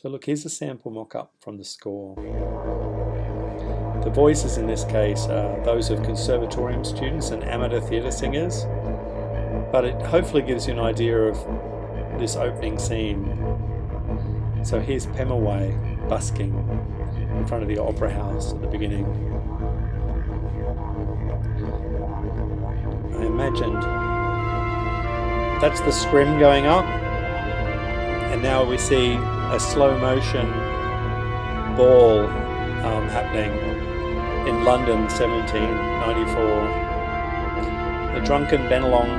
So look, here's a sample mock-up from the score. The voices in this case are those of conservatorium students and amateur theatre singers, but it hopefully gives you an idea of this opening scene. So here's Pemulwuy busking in front of the Opera House at the beginning. I imagined that's the scrim going up, and now we see a slow motion ball happening in London 1794. The drunken Bennelong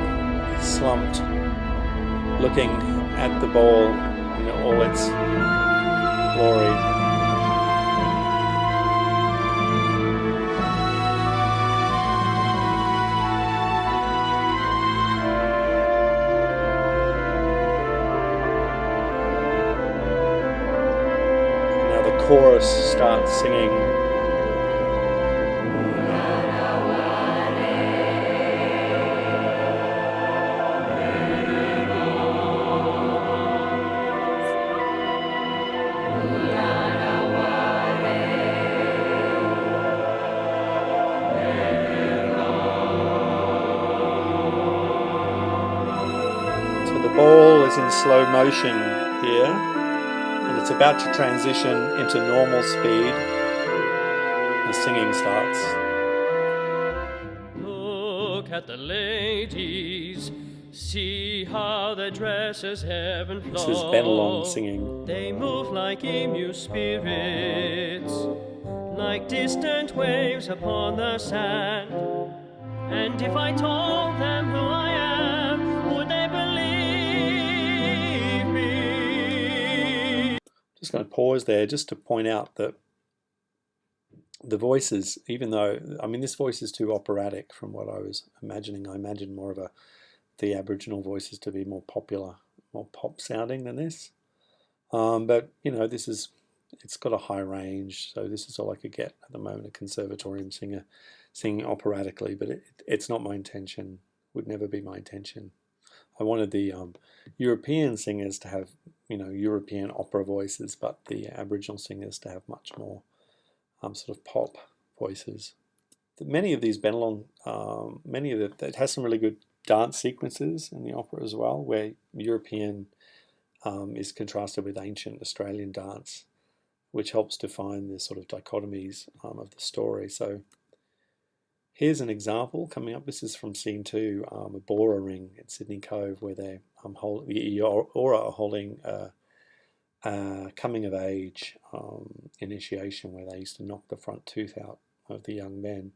is slumped looking at the ball in all its glory. Chorus starts singing. So the ball is in slow motion here. It's about to transition into normal speed. The singing starts. Look at the ladies, see how their dresses ebb and flow. This is Bennelong singing. They move like emu spirits, like distant waves upon the sand. And if I told them who I am, would they believe me? Just going to pause there just to point out that the voices, even though, I mean, this voice is too operatic from what I was imagining. I imagined more of the Aboriginal voices to be more popular, more pop sounding than this. But, you know, it's got a high range, so this is all I could get at the moment, a conservatorium singer singing operatically, but it's not my intention, would never be my intention. I wanted the European singers to have, you know, European opera voices, but the Aboriginal singers to have much more sort of pop voices. Many of these Bennelong, it has some really good dance sequences in the opera as well, where European is contrasted with ancient Australian dance, which helps define the sort of dichotomies of the story. So here's an example coming up. This is from scene 2, a Bora ring at Sydney Cove, where the Eora are holding a coming of age initiation, where they used to knock the front tooth out of the young men.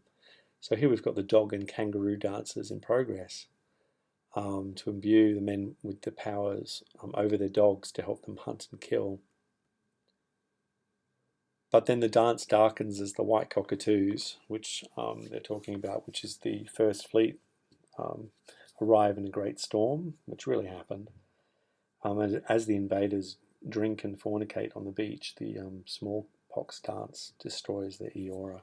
So here we've got the dog and kangaroo dances in progress to imbue the men with the powers over their dogs to help them hunt and kill. But then the dance darkens as the white cockatoos, which they're talking about, which is the first fleet, arrive in a great storm, which really happened. As the invaders drink and fornicate on the beach, the smallpox dance destroys the Eora.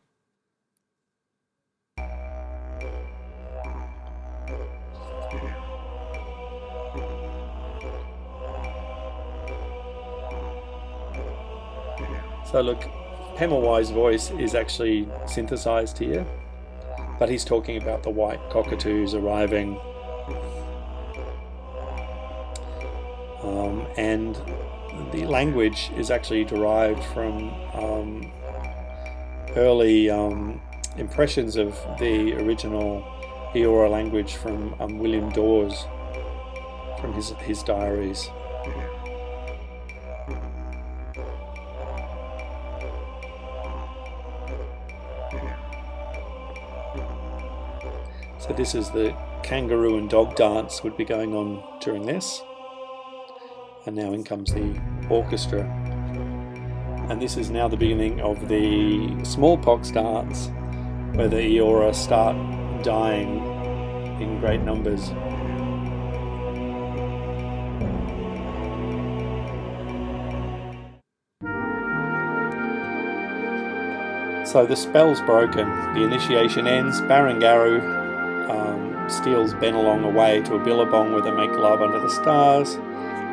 So look, Pemulwuy's voice is actually synthesized here, but he's talking about the white cockatoos arriving, and the language is actually derived from early impressions of the original Eora language from William Dawes, from his diaries. So this is the kangaroo and dog dance would be going on during this. And now in comes the orchestra. And this is now the beginning of the smallpox dance, where the Eora start dying in great numbers. So the spell's broken. The initiation ends. Barangaroo steals Bennelong away to a billabong where they make love under the stars.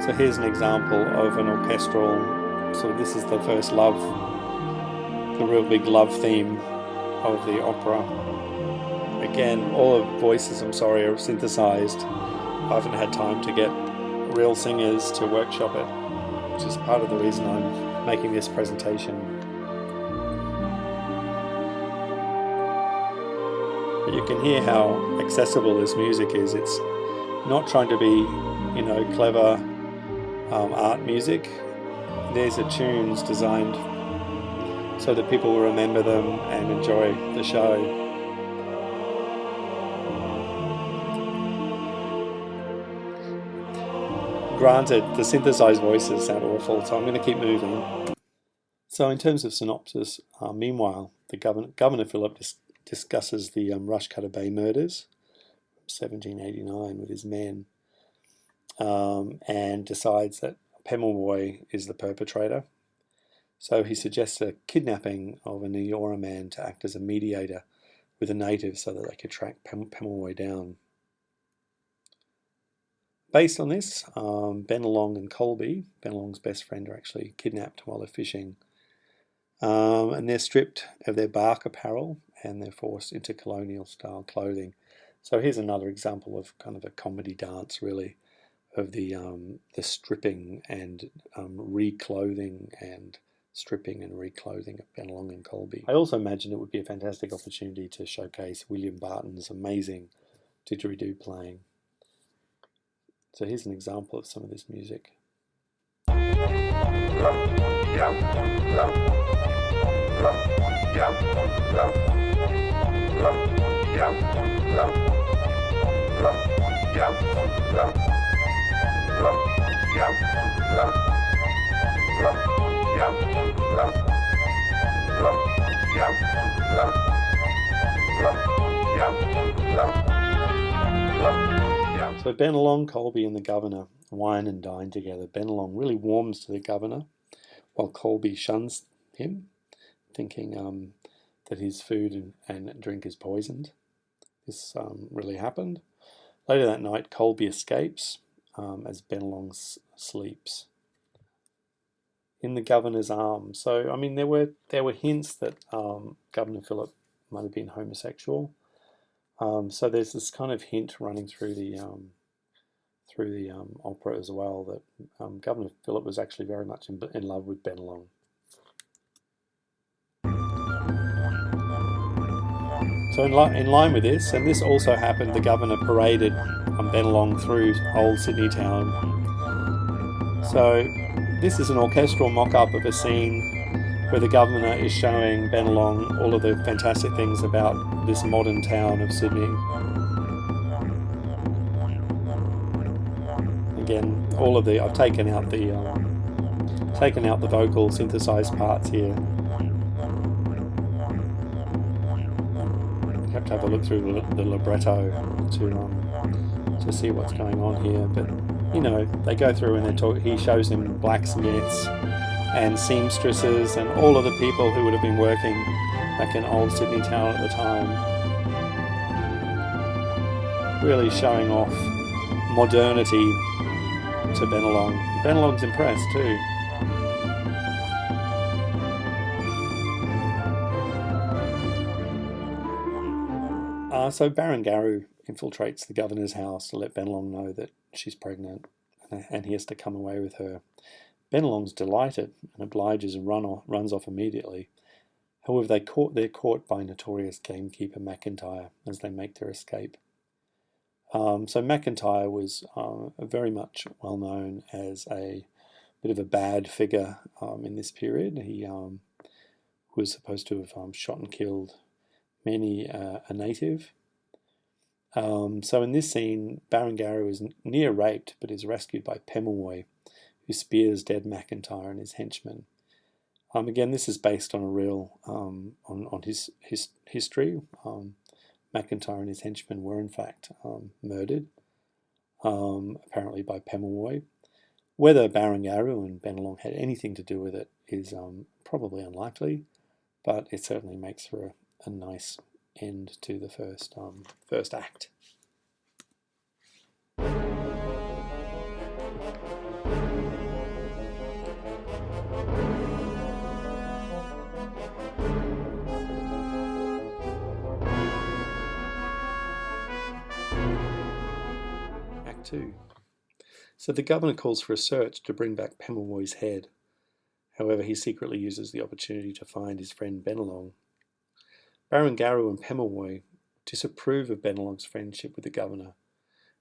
So here's an example of an orchestral So this is the first love, the real big love theme of the opera. Again, all the voices, I'm sorry, are synthesized. I haven't had time to get real singers to workshop it, which is part of the reason I'm making this presentation. But you can hear how accessible this music is. It's not trying to be, clever art music. These are tunes designed so that people will remember them and enjoy the show. Granted, the synthesized voices sound awful, so I'm going to keep moving. So in terms of synopsis, meanwhile, the Governor Philip discusses the Rushcutter Bay murders from 1789 with his men, and decides that Pemulwuy is the perpetrator. So he suggests a kidnapping of a Niora man to act as a mediator with the natives so that they could track Pemulwuy down. Based on this, Bennelong and Colby, Bennelong's best friend, are actually kidnapped while they're fishing. And they're stripped of their bark apparel and they're forced into colonial-style clothing. So here's another example of kind of a comedy dance, really, of the stripping and reclothing and stripping and reclothing of Bennelong and Colby. I also imagine it would be a fantastic opportunity to showcase William Barton's amazing didgeridoo playing. So here's an example of some of this music. So Bennelong, Colby and the Governor wine and dine together. Bennelong really warms to the Governor while Colby shuns him, thinking that his food and drink is poisoned. This really happened. Later that night, Colby escapes as Bennelong sleeps in the Governor's arms. So, I mean, there were hints that Governor Philip might have been homosexual. So there's this kind of hint running through the opera as well that Governor Philip was actually very much in love with Bennelong. So in line with this, and this also happened, the Governor paraded Bennelong through Old Sydney town. So this is an orchestral mock-up of a scene where the Governor is showing Bennelong all of the fantastic things about this modern town of Sydney. Again, I've taken out the vocal synthesized parts here. You have to have a look through the libretto to see what's going on here. But they go through and he shows him blacksmiths and seamstresses and all of the people who would have been working back in Old Sydney town at the time. Really showing off modernity to Bennelong. Bennelong's impressed too. So Barangaroo infiltrates the Governor's house to let Bennelong know that she's pregnant and he has to come away with her. Bennelong's delighted and obliges and runs off immediately. However, they're caught by notorious gamekeeper McIntyre as they make their escape. So McIntyre was very much well known as a bit of a bad figure in this period. He was supposed to have shot and killed many a native. So in this scene, Barangaroo is near raped but is rescued by Pemulwuy, who spears dead McIntyre and his henchmen. Again, this is based on a real on his history. McIntyre and his henchmen were in fact murdered, apparently by Pemulwuy. Whether Barangaroo and Bennelong had anything to do with it is probably unlikely, but it certainly makes for a nice end to the first act. 2. So the governor calls for a search to bring back Pemulwuy's head. However, he secretly uses the opportunity to find his friend Bennelong. Barangaroo and Pemulwuy disapprove of Bennelong's friendship with the governor,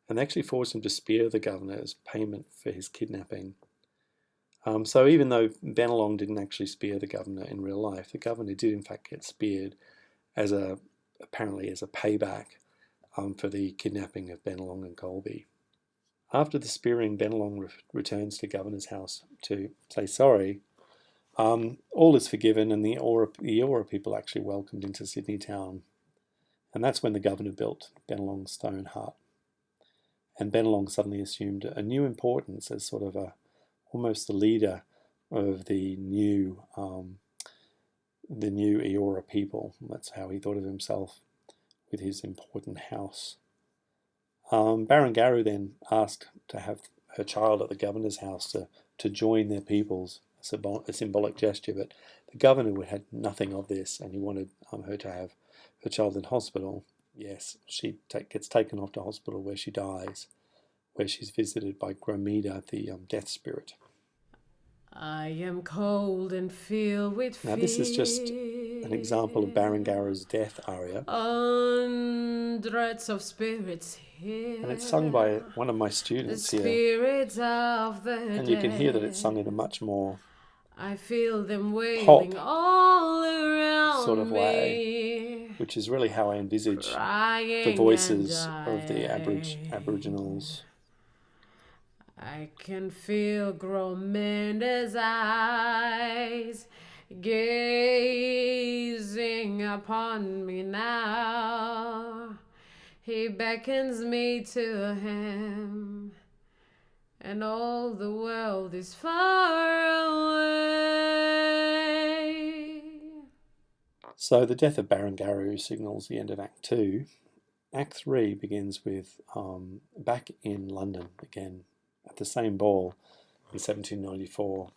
and they actually force him to spear the governor as payment for his kidnapping. So even though Bennelong didn't actually spear the governor in real life, the governor did in fact get speared apparently as a payback for the kidnapping of Bennelong and Colby. After the spearing, Bennelong returns to Governor's house to say sorry. All is forgiven, and the Eora people actually welcomed into Sydney town. And that's when the governor built Bennelong's stone hut. And Bennelong suddenly assumed a new importance as sort of almost the leader of the new Eora people. That's how he thought of himself with his important house. Barangaroo then asked to have her child at the governor's house to join their peoples, a symbolic gesture, but the governor had nothing of this, and he wanted her to have her child in hospital. Yes, she gets taken off to hospital where she dies, where she's visited by Gromida, the death spirit. I am cold and filled with fear. Now this is just an example of Barangaroo's death aria. Hundreds of spirits here. And it's sung by one of my students the here. Spirits of the And you can hear that it's sung in a much more I feel them wailing all around sort of way, me, which is really how I envisage the voices of the Aboriginals. I can feel Gromanda's eyes gazing upon me now. He beckons me to him, and all the world is far away. So the death of Barangaroo signals the end of Act 2. Act 3 begins with back in London again, at the same ball in 1794.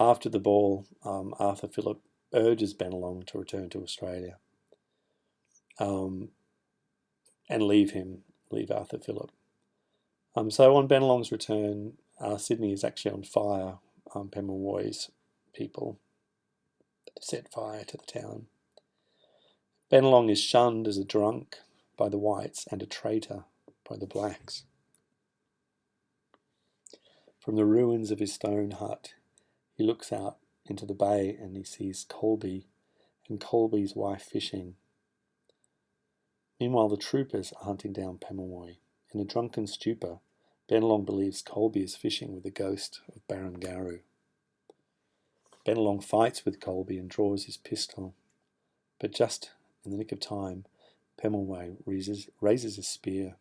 After the ball, Arthur Phillip urges Bennelong to return to Australia and leave Arthur Phillip. So on Bennelong's return, Sydney is actually on fire. Pemulwuy's people set fire to the town. Bennelong is shunned as a drunk by the whites and a traitor by the blacks. From the ruins of his stone hut, he looks out into the bay and he sees Colby and Colby's wife fishing. Meanwhile, the troopers are hunting down Pemulwuy. In a drunken stupor, Bennelong believes Colby is fishing with the ghost of Barangaroo. Bennelong fights with Colby and draws his pistol, but just in the nick of time, Pemulwuy raises his spear.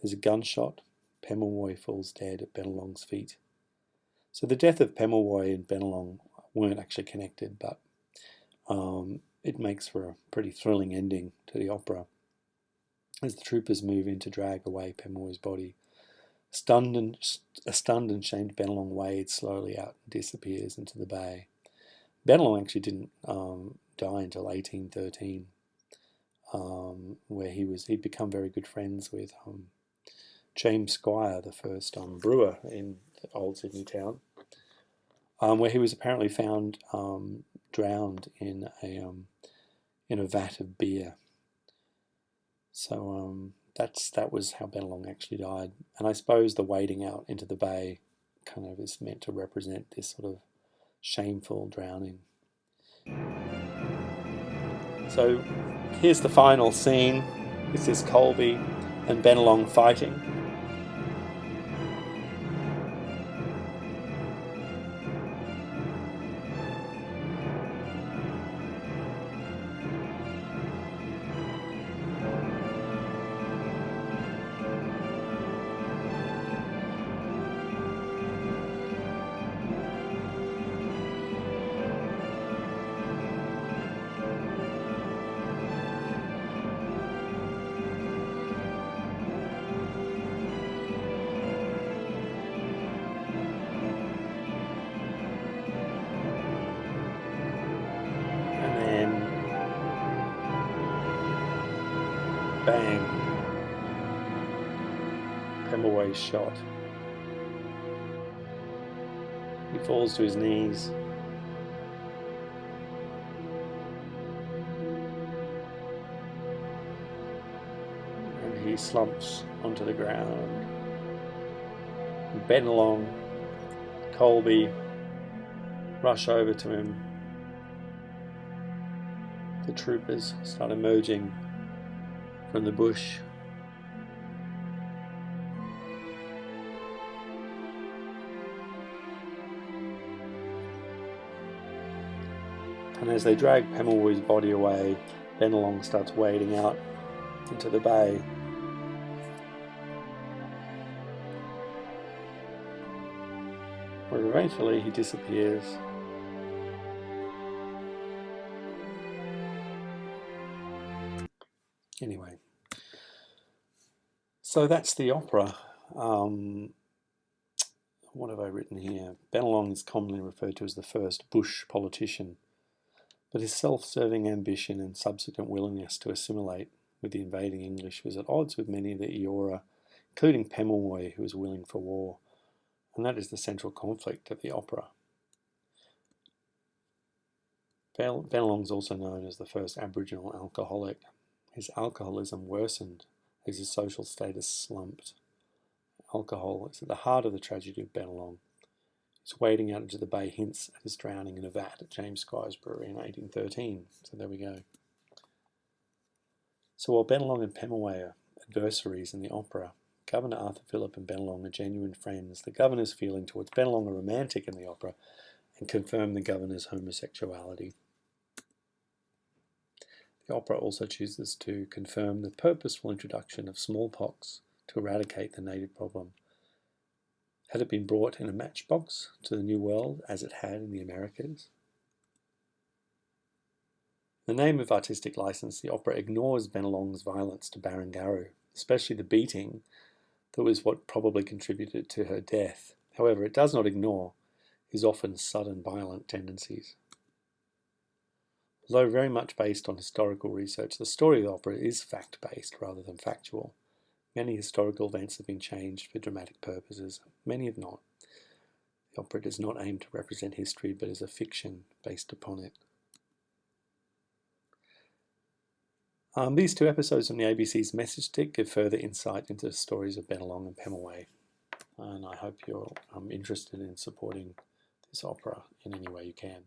There's a gunshot. Pemulwuy falls dead at Bennelong's feet. So the death of Pemulwuy and Bennelong weren't actually connected, but it makes for a pretty thrilling ending to the opera. As the troopers move in to drag away Pemulwuy's body, a stunned and shamed Bennelong wades slowly out and disappears into the bay. Bennelong actually didn't die until 1813, where he'd become very good friends with James Squire, the first brewer in old Sydney town, where he was apparently found drowned in a vat of beer. So that was how Bennelong actually died, and I suppose the wading out into the bay kind of is meant to represent this sort of shameful drowning. So here's the final scene. This is Colby and Bennelong fighting. Bang. Pemulwuy's shot. He falls to his knees. And he slumps onto the ground. Bennelong, Colby rush over to him. The troopers start emerging from the bush. And as they drag Pemulwuy's body away, Bennelong starts wading out into the bay. Where eventually he disappears. Anyway, so that's the opera. What have I written here? Bennelong is commonly referred to as the first bush politician, but his self-serving ambition and subsequent willingness to assimilate with the invading English was at odds with many of the Eora, including Pemulwuy, who was willing for war, and that is the central conflict of the opera. Bennelong is also known as the first Aboriginal alcoholic. His alcoholism worsened as his social status slumped. Alcohol is at the heart of the tragedy of Bennelong. His wading out into the bay hints at his drowning in a vat at James Squires Brewery in 1813. So there we go. So while Bennelong and Pemulwuy are adversaries in the opera, Governor Arthur Phillip and Bennelong are genuine friends. The governor's feeling towards Bennelong are romantic in the opera and confirm the governor's homosexuality. The opera also chooses to confirm the purposeful introduction of smallpox to eradicate the native problem. Had it been brought in a matchbox to the New World as it had in the Americas? In the name of artistic license, the opera ignores Bennelong's violence to Barangaroo, especially the beating that was what probably contributed to her death. However, it does not ignore his often sudden violent tendencies. Although very much based on historical research, the story of the opera is fact-based rather than factual. Many historical events have been changed for dramatic purposes. Many have not. The opera does not aim to represent history, but is a fiction based upon it. These two episodes from the ABC's Message Stick give further insight into the stories of Bennelong and Pemulwuy. And I hope you're interested in supporting this opera in any way you can.